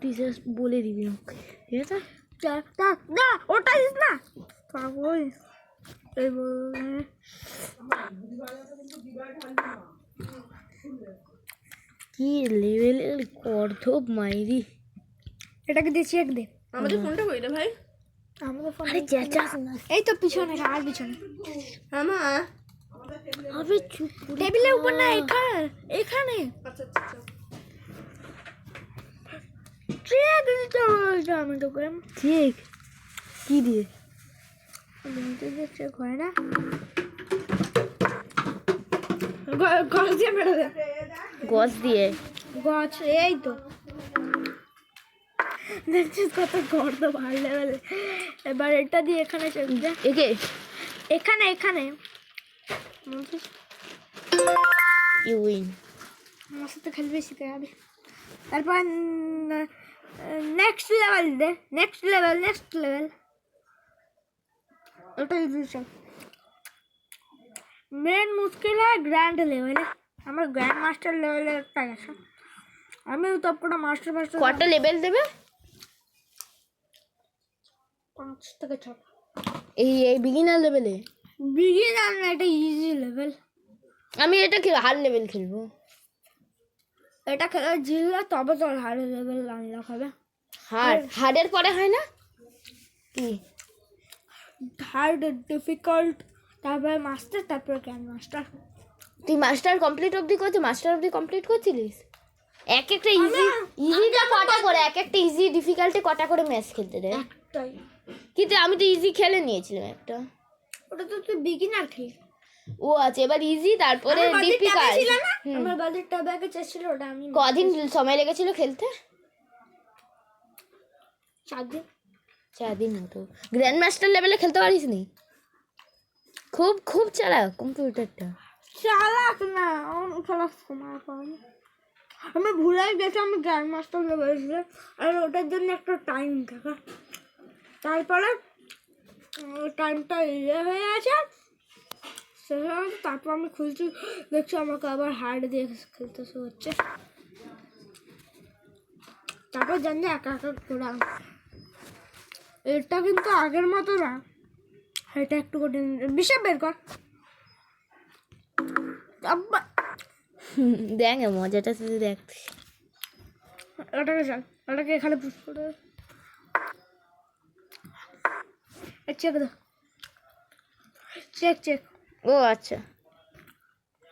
তুই বলে দিবি ঠিক আছে না ওটা দিস না পাগল কি লেভেলের কর্ধব মাইরি এটাকে দিয়ে চেক দে আমাদের ফোনটা কই রে ভাই আমাদের ফোন আরে চেঁচাস না এই তো পিছনে আর পিছনে আমা আবে চুপ টেবিলের উপর না এখানে এখানে আচ্ছা আচ্ছা চেক দিতে বলছি আমি তোকে চেক কি দিয়ে চেক হয় না গস দিয়ে মেরে দে গছ দিয়ে গছ এই তো দেখছিস কত গর্দ ভাই লেভেলে এবার এটা দিয়ে এখানে চেক দে একে এখানে এখানে ইউ উইন আমার সাথে খেলবে শিখে যাবে তারপর নেক্সট লেভেল দে নেক্সট লেভেল ওটা ইজি মেন মুশকিল হয় গ্র্যান্ড লেভেলে আমার গ্র্যান্ড মাস্টার লেভেলে একটা গেছে আমি তো পুরো মাস্টার কটা লেভেল দেবে 5 থেকে 6 এই বিগিনার লেভেলে বিগিনার না এটা ইজি লেভেল আমি এটা হার্ড লেভেল খেলবো এটা খেলা জিতলে তবে তো হার্ড লেভেল আনলক হবে হার্ডের পরে হয় না কি হার্ড ডিফিকাল্ট তারপরে মাস্টার তারপরে গ্র্যান্ড মাস্টার তুই মাস্টার কমপ্লিট অবধি করছিস মাস্টার অবধি কমপ্লিট করছিলিস এক একটা ইজিটা কটা করে এক একটা ইজি ডিফিকাল্টে কটা করে ম্যাচ খেলতে রে একটাই কিন্তু আমি তো ইজি খেলে নিয়েছিলাম একটা ওটা তো তুই বিগিনার খেলি ও আচ্ছা এবার ইজি তারপরে ডিফিকাল্ট আমার বালির ট্যাবে আগে চেয়েছিল ওটা আমি কদিন সময় লেগেছিল খেলতে 4 দিন মতো গ্র্যান্ড মাস্টার লেভেলে খেলতে পারিস নি খুব খুব চালাক কম্পিউটারটা চালাক না খেলার সময় পাই আমি ভুলাই গেছি আমি গ্র্যান্ড মাস্টার লেভেলে আর ওটার জন্য একটা টাইম থাকে তারপরে টাইমটা হয়ে আছে তারপর আমি খুলছি দেখছি আমাকে আবার হার্ড দিয়ে খেলতে হচ্ছে তারপর জানি একা একা করে এটা কিন্তু আগের মতো না এটা একটু কঠিন বিষয় বের কর দেখ মজাটা শুধু দেখ ওটাকে চল ওটাকে এখানে পুশ করে চেক দে চেক ও আচ্ছা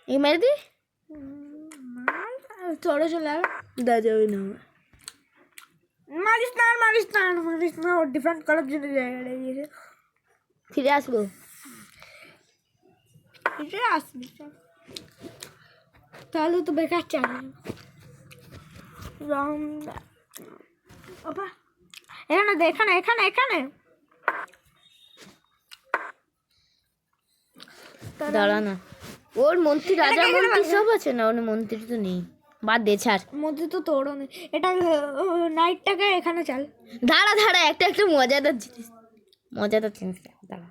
এই মেরে দি চড়ে চলে আর দা যাবে না মারিস না ও ডিফেন্ড করার জন্য জায়গাটা দিয়েছে ফিরে আসবো আসবি তাহলে তো বেকার চাই এখানে দাঁড়া না ওর মন্ত্রী রাজা মন্ত্রী সব আছে না ওর মন্ত্রী তো নেই বাদ দে ছাড় মন্ত্রী তো তোরও নেই এটা নাইটটাকে এখানে চাল দাঁড়া একটা মজাদার জিনিস দাঁড়া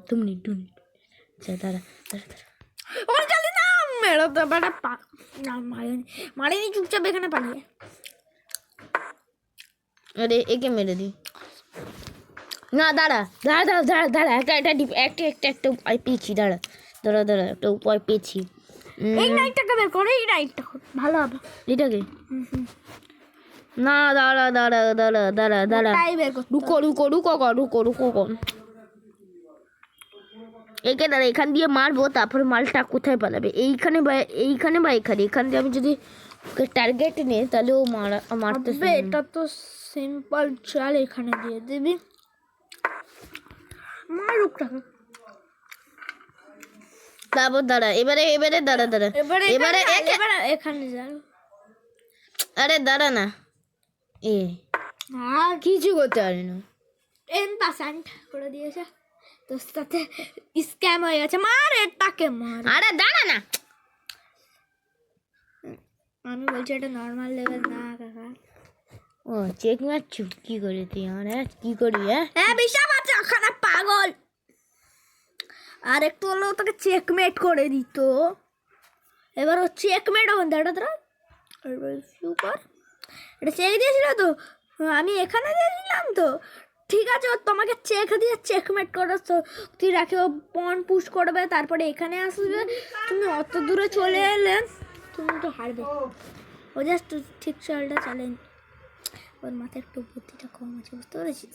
2 মিনিট আচ্ছা দাঁড়া ওর চালি না মেরো তো বেটা না মারিনি চুপচাপ এখানে পালিয়ে আরে একে মেরে দি না দাঁড়া একটা উপায় পেয়েছি দাঁড়া একটা উপায় পেয়েছি এই নাইটটাকে বের করে এই নাইটটা ভালো হবে এটাকে না দাঁড়া রুকো একে দাঁড়া এখান দিয়ে মারবো তারপরে মালটা কোথায় পালাবে এইখানে বা এখান দিয়ে আমি যদি ওকে টার্গেট নিই তাহলে ও মারতে এটা তো সিম্পল চাল এখানে দিয়ে দিবি মারুক টাকা তারপর দাঁড়া এবারে দাঁড়া এবারে এখানে যাও আরে দাঁড়া না কিছু করতে পারি না 10% করে দিয়েছে তোর সাথে স্ক্যাম হয়ে গেছে মার এটাকে মার আরে দাঁড়া না আমি বলছি এটা নর্মাল লেভেল না কাকা ও চেক মারছু কি করে তুই কি করি হ্যাঁ বিশাল আছে ওখানে পাগল আর একটু হলেও তোকে চেকমেট করে দিত এবার ও চেকমেট হবে দাঁড়া দাঁড়া সুপার এটা চেক দিয়েছিল তো আমি এখানে দিয়েছিলাম তো ঠিক আছে ও তোমাকে চেক দিয়ে চেকমেট করাচ্ছ তুই রাখে ও পন পুশ করবে তারপরে এখানে আসবে তুমি অত দূরে চলে এলে তুমি তো হারবে ও জাস্ট ঠিক চালটা চালেন ওর মাথায় একটু বুদ্ধিটা কম আছে বুঝতে পেরেছিস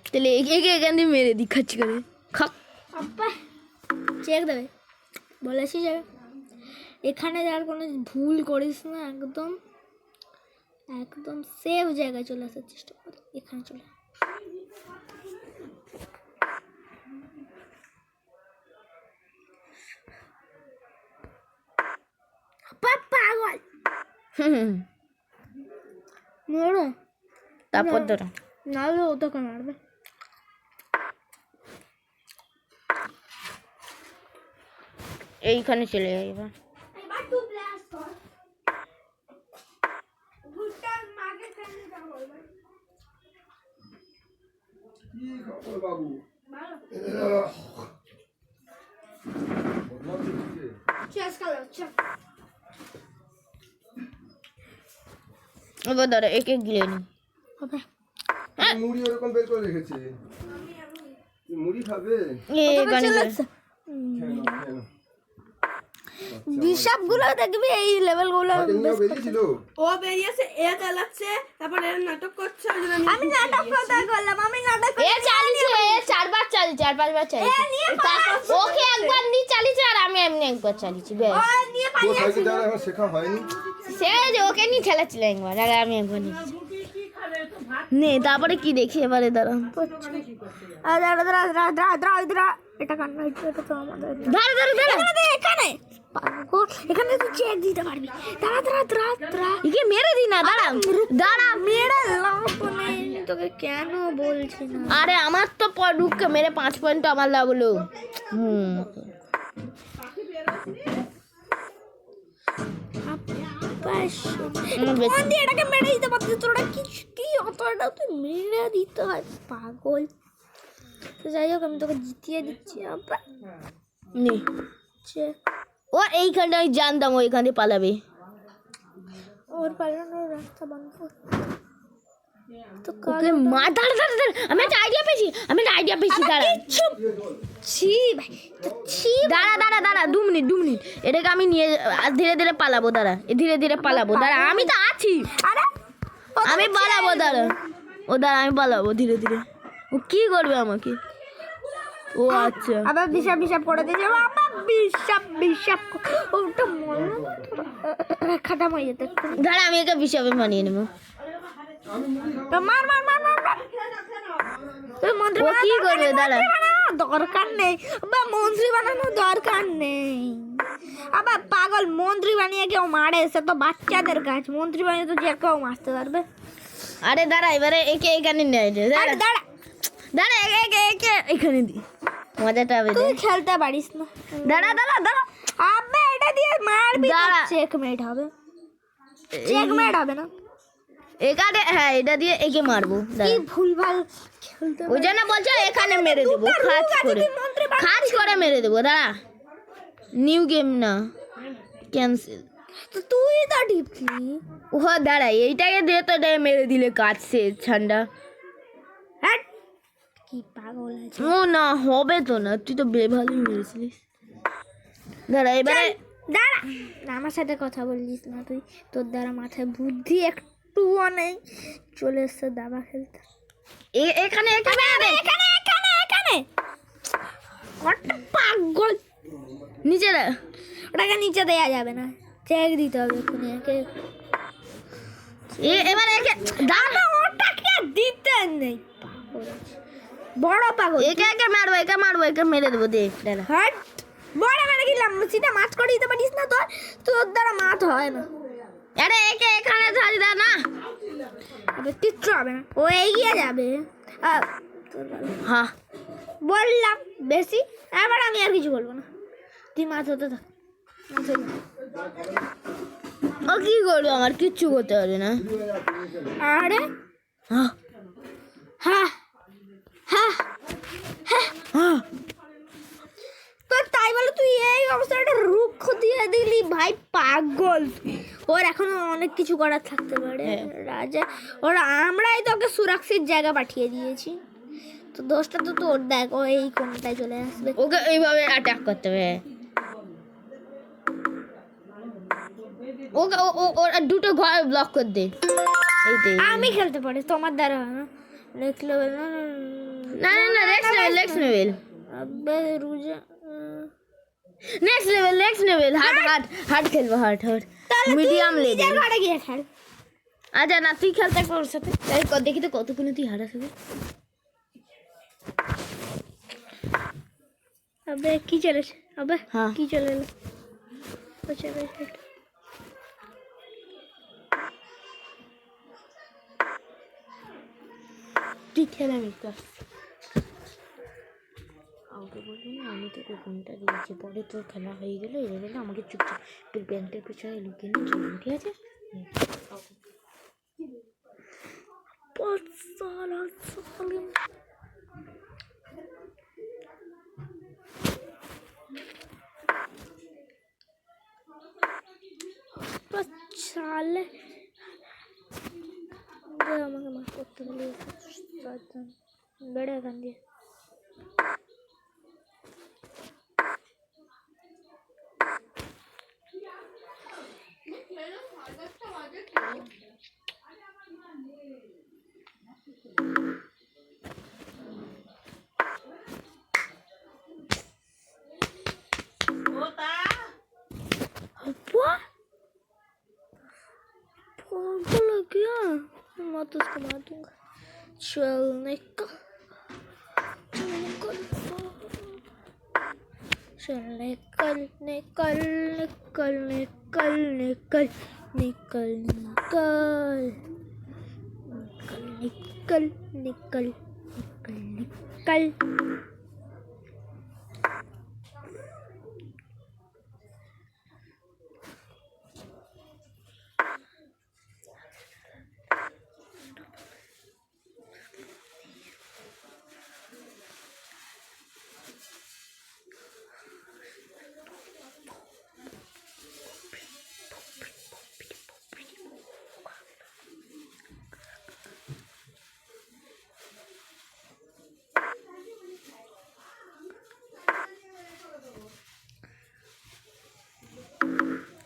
তাহলে একে এখান দিয়ে মেরে দিই খাচ্ছি করে খাক চেক দেবে বলেছি যাবে এখানে যার কোনো ভুল করিস না একদম একদম সেফ জায়গায় চলে আসার চেষ্টা কর এখানে চলে পাগল মরো তারপর ধরো নাহলে ও তোকে মারবে এইখানে চলে যাই এবার এবার ধরো একে গিলে নি মুড়ি ওরকম বের করে রেখেছে মুড়ি খাবে বিষাবগুলো দেখবি এই লেভেলগুলো ও বেরিয়েছে এ চালাচ্ছে তারপর এর নাটক করছে ওই জন্য আমি নাটক কথা করলাম আমি নাটক এ চালিয়েছে এ চারবার চালিয়েছে চার পাঁচবার চালিয়েছে ওকে একবার নি চালিয়েছে আর আমি এমনি একবার চালিয়েছি বেশ ও সাইকেল চালানো এখন শেখা হয়নি সে যে ওকে নি চালাচ্ছিল একবার আর আমি একবার নিয়েছি নে তারপরে কি দেখি এবারে দাঁড়া দাঁড়া দাঁড়া দাঁড়া দাঁড়া দাঁড়া দাঁড়া এটা কান্না এটা তো আমাদের দাঁড়া দাঁড়া দাঁড়া এখানে এখানে তুই চেক দিতে পারবি দাঁড়া দাঁড়া দাঁড়া দাঁড়া একে মেরে দি না দাঁড়া দাঁড়া মেরে লাভ নেই তোকে কেন বলছি না আরে আমার তো ঢুকে মেরে 5 পয়েন্ট আমার লাগলো এটাকে মেরে দিতে পারছিস তোরা কি অতটা তুই মেরে দিতে হয় পাগল তো যাই হোক আমি তোকে জিতিয়ে দিচ্ছি নে ও এইখানটা আমি জানতাম ওইখানে পালাবে ওর পালানোর রাস্তা বন্ধ তো মা দাঁড়া দাঁড়া দাঁড়া আমি একটা আইডিয়া পেয়েছি দাঁড়া ছি ভাই দাঁড়া দাঁড়া দাঁড়া 2 মিনিট এটাকে আমি নিয়ে ধীরে ধীরে পালাবো দাঁড়া ধীরে ধীরে পালাবো দাঁড়া আমি তো আছি আরে আমি পালাবো দাঁড়া দাঁড়া আমি পালাবো ধীরে ধীরে ও কি করবে আমাকে ও আচ্ছা আবার বিষাব করে দিয়েছে বাবা বিষাব ওটা মনে খাটা মাই যেতে দাঁড়া আমি একে বিষাবে মানিয়ে নেব মার মন্ত্রী কি করবে দাঁড়া দরকার নেই বা মন্ত্রী বানানোর দরকার নেই আবার পাগল মন্ত্রী বানিয়ে কেউ মারে সে তো বাচ্চাদের কাজ মন্ত্রী বানিয়ে তো যে কেউ মারতে পারবে আরে দাঁড়া এবারে একে এখানে নিয়ে দাঁড়া দাঁড়া একে এখানে দি মজাটা হবে তুই খেলতে পারিস না দাঁড়া আবে এটা দিয়ে মারবি চেকমেট হবে না এখানে হ্যাঁ এটা দিয়ে একে মারবো কি ভুলভাল খেলতে ওই জন্য বলছো এখানে মেরে দেবো খাচ করে মেরে দেবো দাঁড়া নিউ গেম না ক্যান্সেল তো তুই তো টিপলি ও দাঁড়া এইটাকে দিয়ে তো মেরে দিলে কাজ শেষ ঠান্ডা কি পাগল আছে ও না হবে তো না তুই তো ভালোই মেরেছিলিস দাঁড়া এবারে দাঁড়া আমার সাথে কথা বললিস না তুই তোর দ্বারা মাথায় বুদ্ধি একটুও নেই চলে এসছে দাবা খেলতে এখানে পাগল নিচে ওটাকে নিচে দেওয়া যাবে না চেক দিতে হবে এখানে এবার একে দাঁড়া ওটাকে দিতে নেই পাগল বড় পাগল একে মারবো একে মেরে দেবো দেখ দাঁড়া হাট বড় মেরে গেলাম সিধা মাছ করে দিতে পারিস না তোর দ্বারা মাছ হয় না আরে একে এখানে ছাড়ি দা না আবে কিচ্ছু হবে না ও এগিয়ে যাবে হ্যাঁ বললাম বেশি এবার আমি আর কিছু বলবো না তুই মাছ হতে থাক ও কি করবে আমার কিচ্ছু করতে পারবে না আরে হ্যাঁ হ্যাঁ হ্যাঁ হ্যাঁ তো তাই বলে তুই এই অবস্থাটা রুক্ষ দিয়ে দিলি ভাই পাগল, ওর এখনো অনেক কিছু করার থাকতে পারে। রাজা ওর আমরাই তোকে সুরক্ষিত জায়গা পাঠিয়ে দিয়েছি, তো দোষটা তো তোর। দেখ ও এই কোনটায় চলে আসবে, ওকে এইভাবে অ্যাটাক করতে হবে। ওকে ওর দুটো ঘর ব্লক করে দে। আমি খেলতে পারি, তোমার দ্বারা হয় না। নেক্সট লেভেল না না না নেক্সট লেভেল আবে রুজা নেক্সট লেভেল হার্ড খেলবো, হার্ড মিডিয়াম লেভেল। ঘরে গিয়ে খেল। আচ্ছা না তুই খেলতে পার ওর সাথে, দেখি তো কতক্ষণ তুই হারাস হবে। আবে কি চলেছে, আবে কি চলে এলো, চলে তুই খেলে আমি কাউকে বলবি না, আমি তোকে ফোনটা দিয়েছি, পরে তোর খেলা হয়ে গেলে এলে আমাকে চুপচাপ তুই ব্যাংকের পিছনে লুকিয়ে নিয়ে চলবি, ঠিক আছে? চালে আমাকে মাফ করতে বলে বেড়ে এখান দিয়ে। पागल है क्या? मैं तो उसको मार दूंगा। चल निकल चल निकल निकल निकल निकल निकल निकल निकल निकल निकल निकल।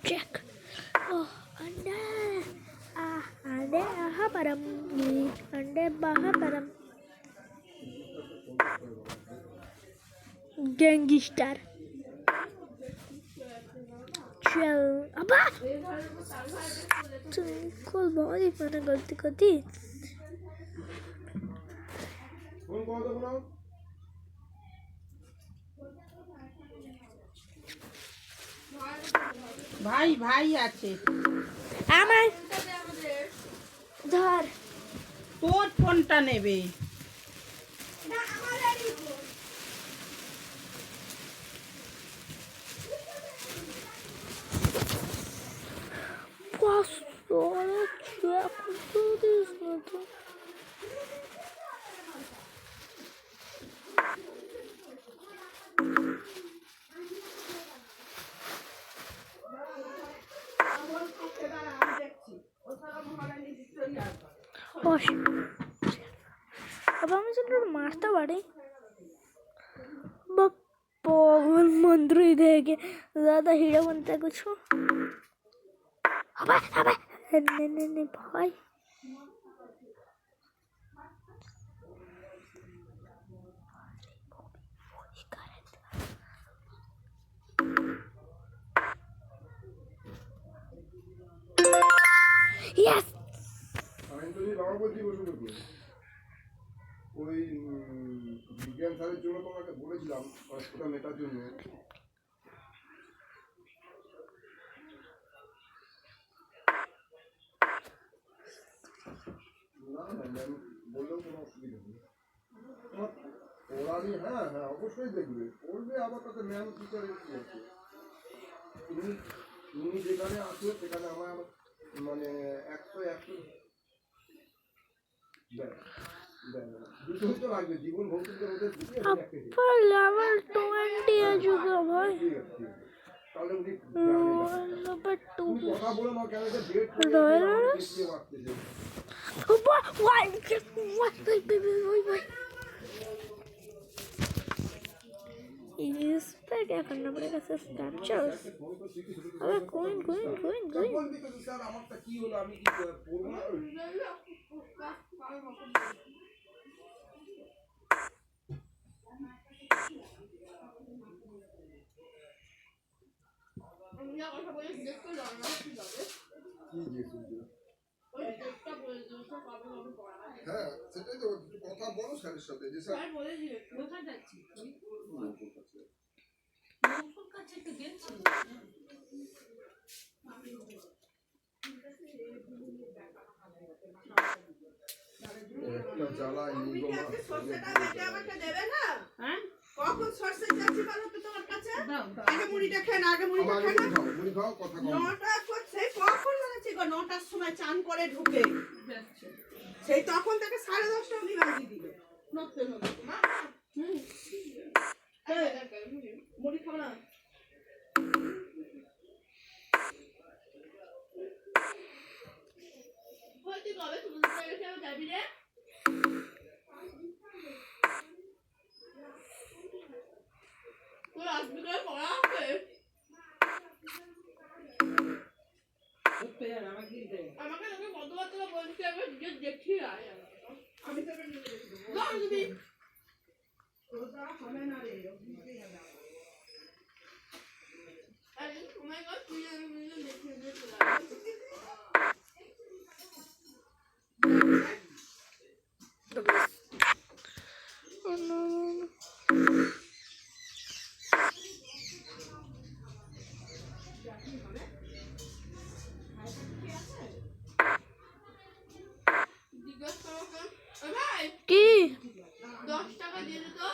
Jack. Oh, anda. Anda param. Anda param. Gangster. चल अबा चल बहुत ही मैंने गलती कर दी। ভাই ভাই আছে আমার ধর তোর ফোনটা নেবে না আমারই phone. Pastora Jack this little. Osh. अब हम इसे लोग मारता बाड़े पवन मंत्र ही देके ज्यादा हीरो बनता है कुछ। अबे अबे नहीं भाई यस আমি তো বাবা বলছি বসে ওই বিজ্ঞান স্যারের জন্য তোমাকে বলেছিলাম ওটা মেটার জন্য। না না ম্যাম বললেও কোনো অসুবিধা নেই। ওরা হ্যাঁ হ্যাঁ অবশ্যই দেখবে পড়বে, আবার তাতে ম্যাম কি করে কি আছে। তুমি যেখানে আসো সেখানে আমার মানে 100 দুটোই তো লাগবে, জীবন ভবিষ্যতের মধ্যে पर लेवल 20 आ चुका भाई। তাহলে উনি তুমি কথা বলে নাও কেন এটা ডেট রয়্যাল দেখতে পাচ্ছেন বলবি তো স্যার আমারটা কি হলো আমি কি পড়বো না কি যে হ্যাঁ সেটাই তো একটু কথা বলো স্যারের সাথে যে স্যার একটা জ্বালা এই গো মা সরষেটা বেটে আমাকে দেবে না? হ্যাঁ? কখন সরষে চাচ্ছি বলো তো তোমার কাছে? আগে মুড়িটা খেয়ে না, আগে মুড়িটা আমাকে খেয়ে না। মুড়ি খাও কথা কম 9টা করছে, কখন বলেছি গো 9টার সময় চান করে ঢুকে। সেই তখন থেকে 10:30 অবধি বাজিয়ে দিল। নড়তে হবে না। মুড়ি খাও না। বলছি কবে তুমি যাবি রে? তুই আসবি করে পড়া আছে? আমাকে তোকে কতবার তোকে বলছি আমি নিজে দেখি আয় আমি তোকে নিজে দেখি দাও দিবি তোটা হবে না রে আরে তোমায় কত তুই আমি নিজে দেখি কি 10 টাকা দিয়ে দে তো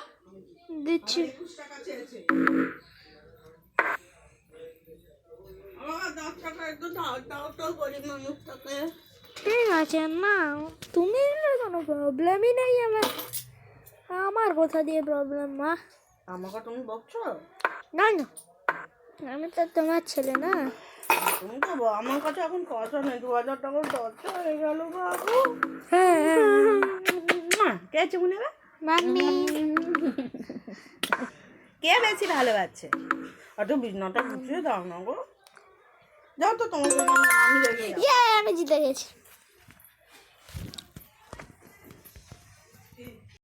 দিচ্ছি 21 টাকা চেয়েছে আমার 10 টাকা একটু দাও তো গরিব মানুষটাকে ঠিক আছে না তুমি দিলে কোনো প্রবলেমই নেই আমার আমার কোথা দিয়ে প্রবলেম মা আমাকে তুমি বকছো না না আমি তো তোমার ছেলে না তুমি তো আমার কাছে এখন কথা নেই 2000 টাকা দরকার হয়ে গেল বাবু হ্যাঁ কে আছে মনে হবে মাম্মি কে বেশি ভালোবাসছে অত বিছনাটা গুছিয়ে দাও না গো যাও তো তোমার জন্য আমি রেগে যাবো আমি জিতে গেছি